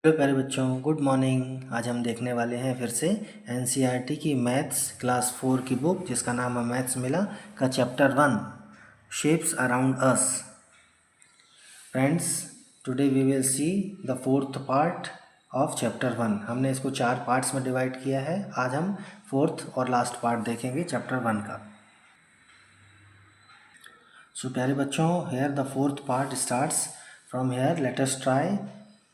Hello प्यारे बच्चों, good morning. आज हम देखने वाले हैं फिर से एनसीईआरटी की मैथ्स क्लास 4 की बुक जिसका नाम है मैथ्स मिला का chapter 1 shapes around us. Friends, today we will see the fourth part of chapter 1। हमने इसको 4 पार्ट्स में डिवाइड किया है। आज हम फोर्थ और लास्ट पार्ट देखेंगे चैप्टर 1 का। सो प्यारे बच्चों, here the fourth part starts from here. Let us try.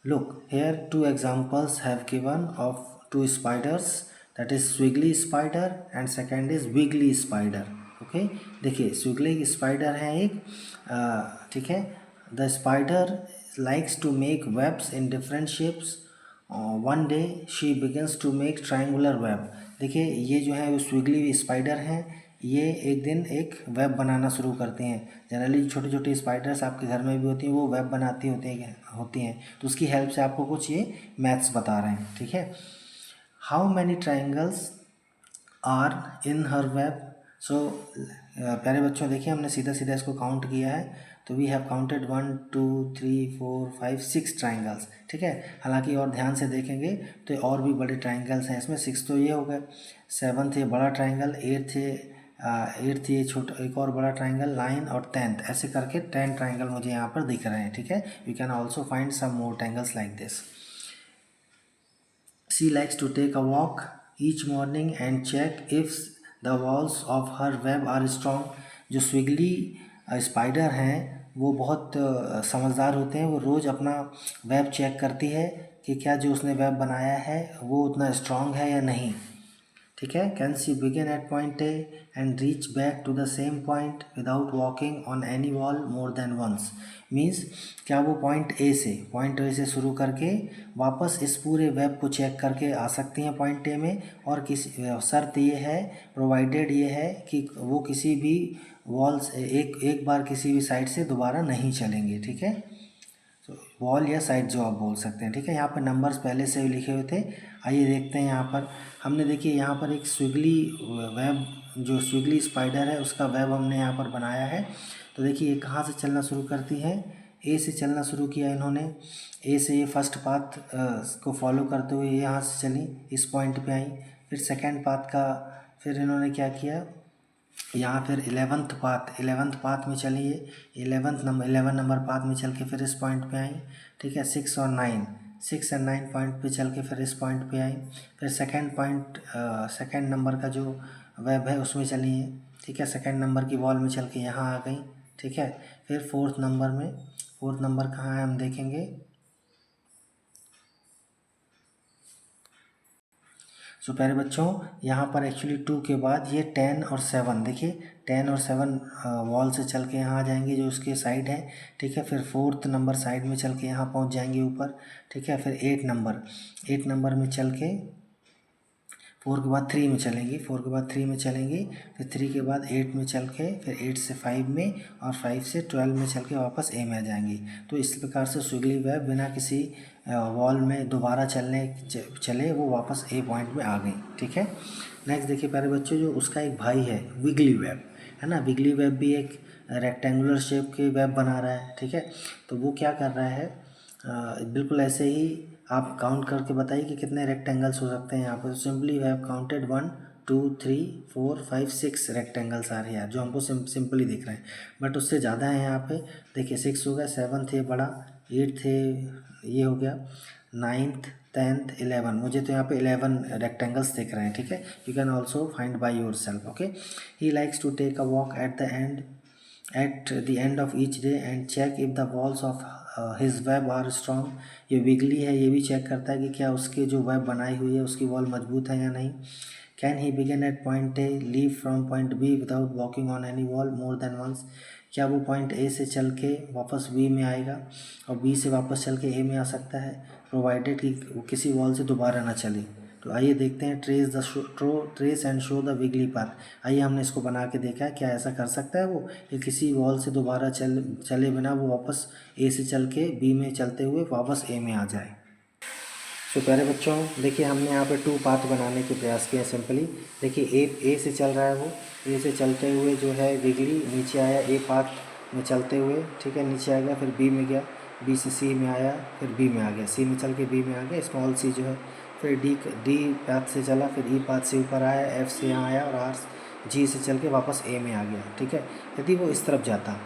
Look, here two examples have given of two spiders, that is squiggly spider and second is wiggly spider. Okay, देखिए squiggly spider है एक, ठीक है। The spider likes to make webs in different shapes. One day she begins to make triangular web. देखिए ये जो है वो स्विगली स्पाइडर हैं। ये एक दिन एक वेब बनाना शुरू करते हैं। जनरली छोटी छोटी स्पाइडर्स आपके घर में भी होती हैं, वो वेब बनाती होती हैं। तो उसकी हेल्प से आपको कुछ ये मैथ्स बता रहे हैं, ठीक है। How many triangles are in her web. So प्यारे बच्चों, देखिए हमने सीधा सीधा इसको काउंट किया है। तो वी हैव काउंटेड 1 2 3 4 5 6 ट्राइंगल्स, ठीक है। हालांकि और ध्यान से देखेंगे तो और भी बड़े ट्राइंगल्स हैं इसमें। 6 तो ये हो गए, 7th ये बड़ा ट्राइंगल, 8th ये छोटा एक और बड़ा ट्राइंगल, 9 और 10th ऐसे करके 10 ट्राइंगल मुझे यहाँ पर दिख रहे हैं, ठीक है। You can also find some more triangles like this. She likes to take a walk each morning and check if the walls of her web are strong. जो स्विगली स्पाइडर हैं वो बहुत समझदार होते हैं। वो रोज़ अपना वेब चेक करती है कि क्या जो उसने वेब बनाया है वो उतना स्ट्रॉन्ग है या नहीं, ठीक है। Can she begin at point A and reach back to the same point without walking on any wall more than once. Means क्या वो पॉइंट ए से शुरू करके वापस इस पूरे वेब को चेक करके आ सकती हैं पॉइंट ए में। और किसी शर्त ये है, प्रोवाइडेड ये है कि वो किसी भी वॉल्स एक बार किसी भी साइड से दोबारा नहीं चलेंगे, ठीक है। तो वॉल या साइड जो आप बोल सकते हैं, ठीक है। यहाँ पर नंबर्स पहले से ही लिखे हुए थे। आइए देखते हैं यहाँ पर। हमने देखिए यहाँ पर एक स्विगली वेब, जो स्विगली स्पाइडर है उसका वेब हमने यहाँ पर बनाया है। तो देखिए ये कहाँ से चलना शुरू करती है, ए से चलना शुरू किया इन्होंने। ए से ये फर्स्ट पाथ को फॉलो करते हुए यहाँ से चली, इस पॉइंट पे आई। फिर सेकंड पाथ का फिर इन्होंने क्या किया, यहाँ फिर 11th पाथ में चली ये। 11 नंबर पाथ में चल के फिर इस पॉइंट पे आई, ठीक है। 6 और 9 पॉइंट पे चल के फिर इस पॉइंट पे आई। फिर सेकंड नंबर का जो वेब है उसमें चली है, ठीक है। सेकंड नंबर की वॉल में चल के यहाँ आ गई, ठीक है। फिर फोर्थ नंबर कहाँ है हम देखेंगे। सो प्यारे बच्चों, यहाँ पर एक्चुअली 2 के बाद ये 10 और 7, देखिए 10 और 7 वॉल से चल के यहाँ आ जाएंगे जो उसके साइड है, ठीक है। फिर 4th नंबर साइड में चल के यहाँ पहुँच जाएंगे ऊपर, ठीक है। फिर 8 नंबर में चल के 4 के बाद 3 में चलेंगी, 4 के बाद 3 में चलेंगी। फिर 3 के बाद 8 में चल के फिर 8 से 5 में और 5 से 12 में चल के वापस ए में आ जाएंगी। तो इस प्रकार से स्विगली वेब बिना किसी वॉल में दोबारा चले वो वापस ए पॉइंट में आ गई, ठीक है। नेक्स्ट देखिए प्यारे बच्चों, जो उसका एक भाई है विगली वेब, है ना। विगली वेब भी एक रेक्टेंगुलर शेप के वेब बना रहा है, ठीक है। तो वो क्या कर रहा है, बिल्कुल ऐसे ही आप काउंट करके बताइए कि कितने रेक्टेंगल्स हो सकते हैं यहाँ पर। Simply we have counted 1 2 3 4 5 6 rectangles आ रहे हैं जो हमको सिंपली दिख रहे हैं, बट उससे ज़्यादा है यहाँ पे। देखिए 6 हो गया, 7th है बड़ा, 8th है ये हो गया, 9th 10th 11, मुझे तो यहाँ पे 11 रेक्टेंगल्स दिख रहे हैं, ठीक है। You can also find by yourself, okay. He likes to take a walk at the end of each day and check if the walls of his web are strong. ये विगली है, ये भी check करता है कि क्या उसके जो वेब बनाई हुई है उसकी वॉल मजबूत है या नहीं। Can he begin at point A leave from point B without walking on any wall more than once. क्या वो पॉइंट ए से चल के वापस बी में आएगा और बी से वापस चल के ए में आ सकता है, प्रोवाइडेड कि वो किसी वॉल से दोबारा ना चले। तो आइए देखते हैं, trace and show the wiggly path. आइए हमने इसको बना के देखा है, क्या ऐसा कर सकता है वो कि किसी वॉल से दोबारा चले बिना वो वापस ए से चल के बी में चलते हुए वापस ए में आ जाए। तो प्यारे बच्चों देखिए, हमने यहाँ पे 2 पाथ बनाने के प्रयास किए हैं सिंपली। देखिए ए से चल रहा है, वो ए से चलते हुए जो है विगली नीचे आया, ए पाथ में चलते हुए, ठीक है, नीचे आ गया, फिर बी में गया, बी से सी में आया, फिर बी में आ गया, सी में चल के बी में आ गया, स्मॉल सी जो है, फिर डी पाथ से चला, फिर ई पाथ से ऊपर आया, एफ से यहाँ आया और आर जी से चल के वापस ए में आ गया। ठीक है, यदि वो इस तरफ जाता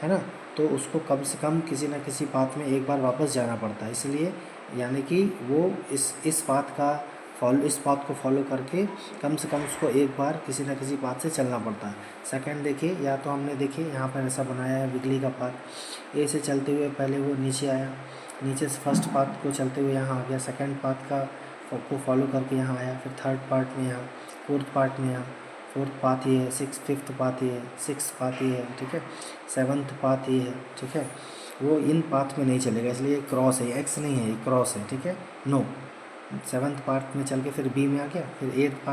है ना, तो उसको कम से कम किसी न किसी पाथ में एक बार वापस जाना पड़ता है, इसलिए यानी कि वो इस पाथ को फॉलो करके कम से कम उसको एक बार किसी न किसी पाथ से चलना पड़ता है। सेकंड देखिए, या तो हमने देखिए यहाँ पर ऐसा बनाया है विगली का पाथ, ए से चलते हुए पहले वो नीचे आया, नीचे से फर्स्ट पाथ को चलते हुए यहाँ आ गया, सेकंड पाथ को फॉलो करके यहाँ आया, फिर थर्ड पार्ट में यहाँ, फोर्थ पार्ट में यहाँ, फोर्थ पाथ ये है, फिफ्थ पाथ ये है, सिक्स पाथ ये है। ठीक है, सेवन्थ पाथ ये है। ठीक है, वो इन पाथ में नहीं चलेगा, इसलिए क्रॉस है, एक्स नहीं है, ये क्रॉस है। ठीक है, नो, सेवन्थ पार्ट में चल के फिर बी में आ गया, फिर एट्थ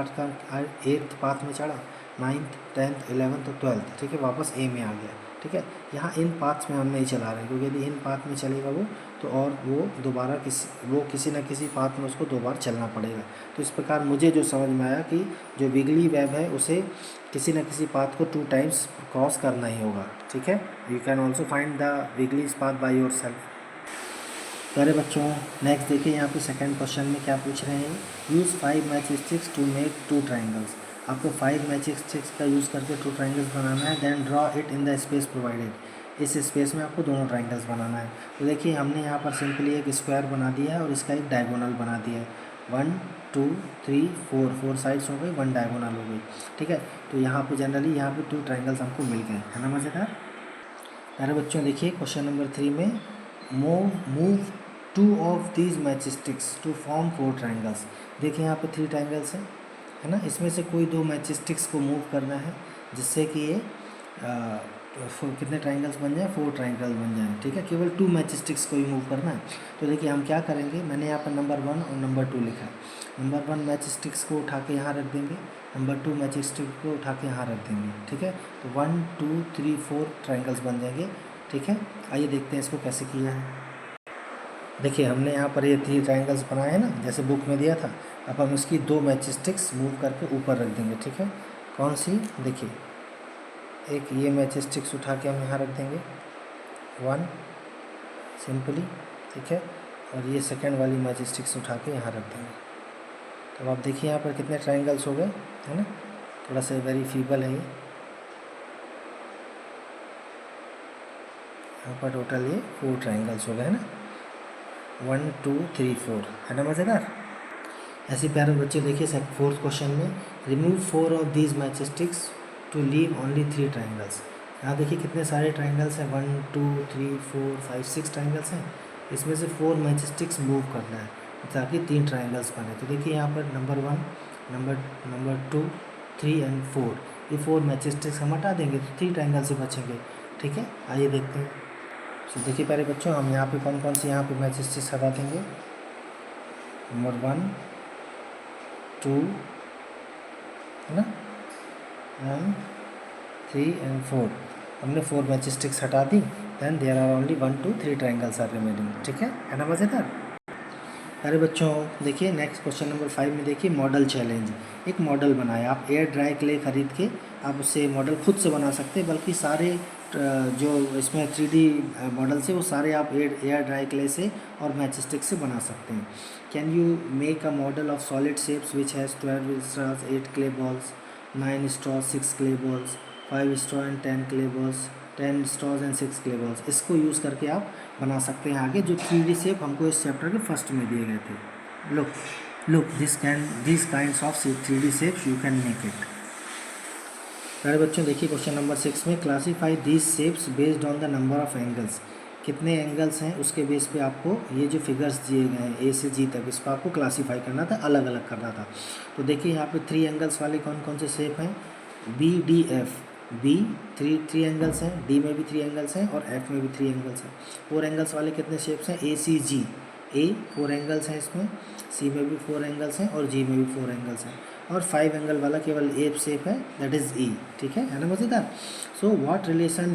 पाथ में चढ़ा, नाइन्थ, टेंथ, 11th और 12th। ठीक है, वापस ए में आ गया। ठीक है, यहाँ इन पाथ्स में हम नहीं चला रहे, क्योंकि यदि इन पाथ में चलेगा वो तो और वो दोबारा किसी न किसी पाथ में उसको 2 बार चलना पड़ेगा। तो इस प्रकार मुझे जो समझ में आया कि जो विगली वेब है उसे किसी न किसी पाथ को 2 टाइम्स क्रॉस करना ही होगा। ठीक है, you can also find the wigglies path by yourself. प्यारे बच्चों, नेक्स्ट देखिए यहाँ पे सेकंड क्वेश्चन में क्या पूछ रहे हैं, use 5 matchsticks to make 2 triangles. आपको 5 मैच स्टिक्स का यूज़ करके 2 ट्राइंगल्स बनाना है, then draw it in the space provided. इस स्पेस में आपको दोनों ट्राइंगल्स बनाना है। तो देखिए हमने यहाँ पर सिंपली एक स्क्वायर बना दिया है और इसका एक डायगोनल बना दिया है। 1 2 3 4 साइड्स हो गई, 1 डायगोनल हो गई। ठीक है, तो यहाँ पे जनरली यहाँ पे 2 ट्राइंगल्स हमको मिल गए, है ना मज़ेदार। प्यारे बच्चों देखिए क्वेश्चन नंबर 3 में move 2 of these matchsticks to form 4 triangles. देखिए यहाँ पे 3 ट्राइंगल्स हैं, है ना, इसमें से कोई 2 मैच स्टिक्स को मूव करना है जिससे कि ये कितने ट्राइंगल्स बन जाए, 4 ट्राइंगल बन जाए। ठीक है, केवल 2 मैच स्टिक्स को ही मूव करना है। तो देखिए हम क्या करेंगे, मैंने यहाँ पर नंबर 1 और नंबर 2 लिखा है। नंबर 1 मैच स्टिक्स को उठा के यहाँ रख देंगे, नंबर 2 मैच स्टिक को उठा के यहाँ रख देंगे। ठीक है, तो 1 2 3 4 ट्राइंगल्स बन जाएंगे। ठीक है, आइए देखते हैं इसको कैसे किया है। देखिए हमने यहाँ पर ये 3 ट्राइंगल्स बनाए हैं ना, जैसे बुक में दिया था। अब हम इसकी 2 मैच स्टिक्स मूव करके ऊपर रख देंगे। ठीक है, कौन सी, देखिए एक ये मैच स्टिक्स उठा के हम यहाँ रख देंगे 1 सिंपली। ठीक है, और ये सेकंड वाली मैच स्टिक्स उठा के यहाँ रख देंगे। तो आप देखिए यहाँ पर कितने ट्राइंगल्स हो गए, है ना, थोड़ा सा वेरी फीबल है ये। यहाँ पर टोटल ये 4 ट्राइंगल्स हो गए, है ना, 1 2 3 4, है ना मज़ेदार। ऐसे प्यारे बच्चे देखिए फोर्थ क्वेश्चन में, remove 4 of these matchsticks to leave only 3 triangles. यहाँ देखिए कितने सारे ट्राइंगल्स हैं, 1 2 3 4 5 6 ट्राइंगल्स हैं। इसमें से 4 मैच स्टिक्स मूव करना है ताकि 3 ट्राइंगल्स बने। तो देखिए यहाँ पर नंबर 1 नंबर 2 3 एंड 4, ये 4 मैच स्टिक्स हम हटा देंगे तो 3 ट्राइंगल्स ही बचेंगे। ठीक है, आइए देखते हैं। तो देखिए प्यारे बच्चों, हम यहाँ पे कौन कौन से यहाँ पे मैच स्टिक्स हटा देंगे, नंबर 1 2, है ना, एंड 3 एंड 4, हमने 4 मैच स्टिक्स हटा दी। Then there are only 1 2 3 triangles are remaining. ठीक है ना मज़ेदार। अरे बच्चों देखिए नेक्स्ट क्वेश्चन नंबर 5 में देखिए मॉडल चैलेंज। एक मॉडल बनाया, आप एयर ड्राई क्ले खरीद के आप उससे मॉडल खुद से बना सकते हैं, बल्कि सारे जो इसमें 3D मॉडल्स है वो सारे आप एयर ड्राई क्ले से और मैच स्टिक से बना सकते हैं। Can you make a model of solid shapes which has 12 straws, 8 clay balls, 9 straws, 6 clay balls, 5 straw and 10 clay balls, 10 straws and 6 clay balls. इसको यूज़ करके आप बना सकते हैं आगे जो 3D शेप हमको इस चैप्टर के फर्स्ट में दिए गए थे। Look this kinds of 3D shapes you can make it. प्यारे बच्चों देखिए क्वेश्चन नंबर 6 में, classify these shapes based on the number of angles. कितने एंगल्स हैं उसके बेस पे आपको ये जो फिगर्स दिए गए हैं ए से जी तक, इसको आपको क्लासीफाई करना था, अलग अलग करना था। तो देखिए यहाँ पे 3 एंगल्स वाले कौन कौन से शेप हैं, B D F. B 3 angles हैं, डी में भी 3 एंगल्स हैं और एफ में भी 3 एंगल्स हैं। 4 एंगल्स वाले कितने शेप्स हैं, ए सी जी। ए 4 एंगल्स हैं इसमें, सी में भी 4 एंगल्स हैं और जी में भी 4 एंगल्स हैं, और 5 एंगल वाला केवल ए शेप है, दैट इज़ ई। ठीक है ना मज़ेदार। So what relation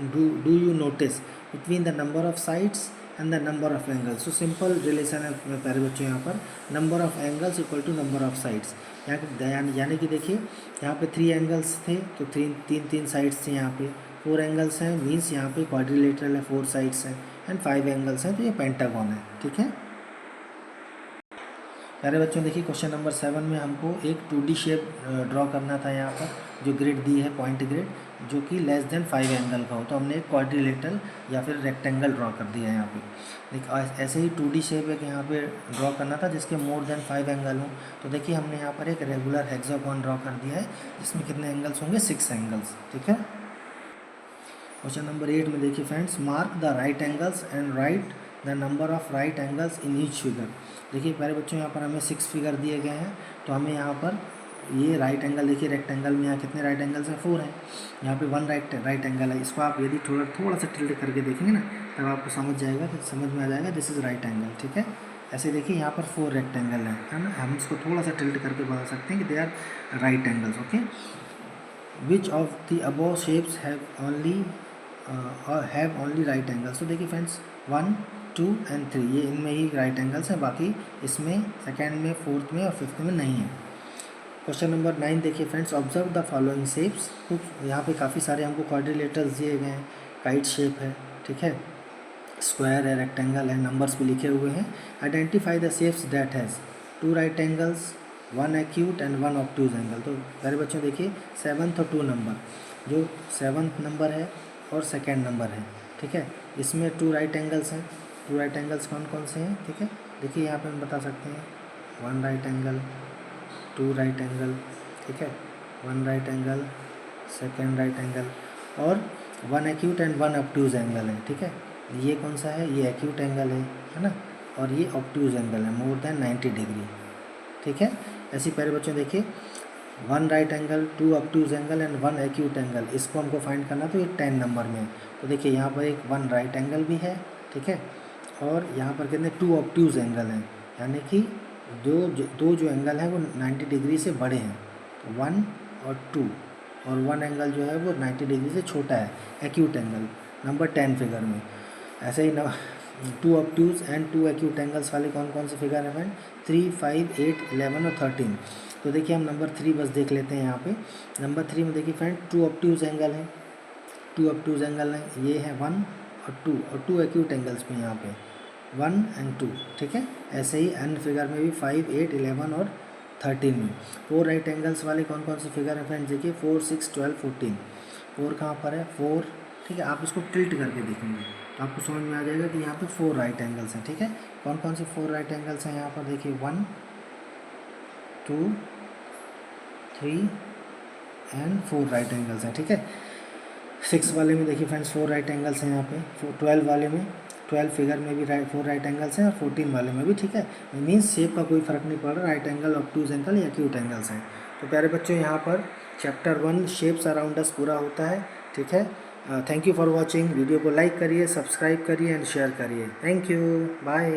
do you notice between the number of sides and the number of angles. So simple relation है प्यारे बच्चों, यहाँ पर number of angles equal to number of sides. यानी कि देखिए यहाँ पे 3 एंगल्स थे तो तीन साइड्स थे, यहाँ पे 4 एंगल्स हैं मीन्स यहाँ पे क्वाड्रिलेटरल है, 4 साइड्स हैं। एंड 5 एंगल्स हैं, तो ये पेंटागन है। ठीक है प्यारे बच्चों, देखिए क्वेश्चन नंबर 7 में हमको एक 2D शेप ड्रॉ करना था। यहाँ पर जो ग्रिड दी है, पॉइंट ग्रिड, जो कि लेस देन 5 एंगल का हो, तो हमने एक क्वाड्रिलेटरल या फिर रेक्टेंगल ड्रॉ कर दिया है यहाँ पे। देखिए ऐसे ही 2D शेप एक यहाँ पे ड्रॉ करना था जिसके मोर देन 5 एंगल हों। तो देखिए हमने यहाँ पर एक रेगुलर हेक्सागोन ड्रॉ कर दिया है जिसमें कितने एंगल्स होंगे, 6 एंगल्स। ठीक है क्वेश्चन नंबर 8 में देखिए friends, mark the right angles and right the number of right angles in each figure. देखिए प्यारे बच्चों, यहाँ पर हमें 6 फिगर दिए गए हैं, तो हमें यहाँ पर ये राइट एंगल, देखिए रेक्टेंगल में यहाँ कितने राइट एंगल्स हैं, 4 हैं। यहाँ पे 1 राइट एंगल है। इसको आप यदि थोड़ा सा टिल्ट करके देखेंगे ना, तब आपको समझ में आ जाएगा दिस इज़ राइट एंगल। ठीक है ऐसे देखिए यहाँ पर 4 रेक्टेंगल है ना, हम इसको थोड़ा सा टिल्ट करके बता सकते हैं कि they are right angles. Okay which of the above shapes have only right angles. तो देखिए फ्रेंड्स 1, 2 एंड 3 ये इनमें ही राइट एंगल्स हैं, बाकी इसमें सेकेंड में, फोर्थ में और फिफ्थ में नहीं है। क्वेश्चन नंबर 9 देखिए friends, observe the following shapes. कुछ यहाँ पे काफ़ी सारे हमको क्वाड्रिलेटर्स दिए गए हैं, काइट शेप है, ठीक है, स्क्वायर है, रेक्टेंगल है, नंबर्स भी लिखे हुए हैं। Identify the shapes that has 2 right angles, 1 acute and 1 obtuse angle. तो प्यारे बच्चों देखिए 7th और 2 नंबर, जो 7th नंबर है और सेकेंड नंबर है, ठीक है, इसमें 2 राइट एंगल्स हैं। 2 राइट एंगल्स कौन कौन से हैं, ठीक है, देखिए यहाँ पे हम बता सकते हैं 1 राइट एंगल, 2 राइट एंगल, ठीक है, 1 right angle, second right angle और 1 एक्यूट एंड 1 ऑब्ट्यूज एंगल है। ठीक है ये कौन सा है, ये एक्यूट एंगल है ना, और ये ऑब्ट्यूज एंगल है मोर देन 90 डिग्री। ठीक है ऐसे ही प्यारे बच्चों देखिए 1 right angle, 2 obtuse angle and 1 acute angle, इसको हमको फाइंड करना, तो ये 10 नंबर में है। तो देखिए यहाँ पर एक 1 राइट एंगल भी है, ठीक है, और यहाँ पर कितने 2 ऑब्ट्यूज एंगल हैं, यानी कि दो जो एंगल हैं वो 90 डिग्री से बड़े हैं, तो 1 और 2, और 1 एंगल जो है वो 90 डिग्री से छोटा है, एक्यूट एंगल, नंबर 10 फिगर में। ऐसे ही 2 ऑब्ट्यूज एंड 2 एक्यूट एंगल्स वाले कौन कौन से फिगर हैं फ्रेंड, 3, 5, 8, 11 और 13। तो देखिए हम नंबर 3 बस देख लेते हैं। यहाँ पे नंबर 3 में देखिए फ्रेंड 2 ऑब्ट्यूज एंगल है, 2 ऑब्ट्यूज एंगल है, ये है 1 और 2, और 2 एक्यूट एंगल्स भी यहाँ पे 1 एंड 2। ठीक है ऐसे ही अन्य फिगर में भी 5, 8, 11 और 13 में 4 राइट एंगल्स वाले कौन कौन से फिगर हैं फ्रेंड्स, देखिए 4, 6, 12, 14। 4 कहाँ पर है, 4, ठीक है, आप इसको टिल्ट करके देखेंगे तो आपको समझ में आ जाएगा कि यहाँ पे 4 राइट एंगल्स हैं। ठीक है कौन कौन से 4 राइट एंगल्स हैं यहाँ पर, देखिए 1, 2, 3 एंड 4 राइट एंगल्स हैं। ठीक है 6 वाले में देखिए फ्रेंड्स 4 राइट एंगल्स हैं यहाँ पे, 12 वाले में, 12 फिगर में भी 4 राइट एंगल्स हैं और 14 वाले में भी। ठीक है मीन्स शेप का कोई फ़र्क नहीं पड़ रहा, राइट एंगल, ऑब्ट्यूज एंगल या एक्यूट एंगल्स हैं। तो प्यारे बच्चों यहाँ पर चैप्टर 1 शेप्स अराउंड अस पूरा होता है। ठीक है thank you for watching, video को लाइक करिए, सब्सक्राइब करिए एंड शेयर करिए। Thank you, bye.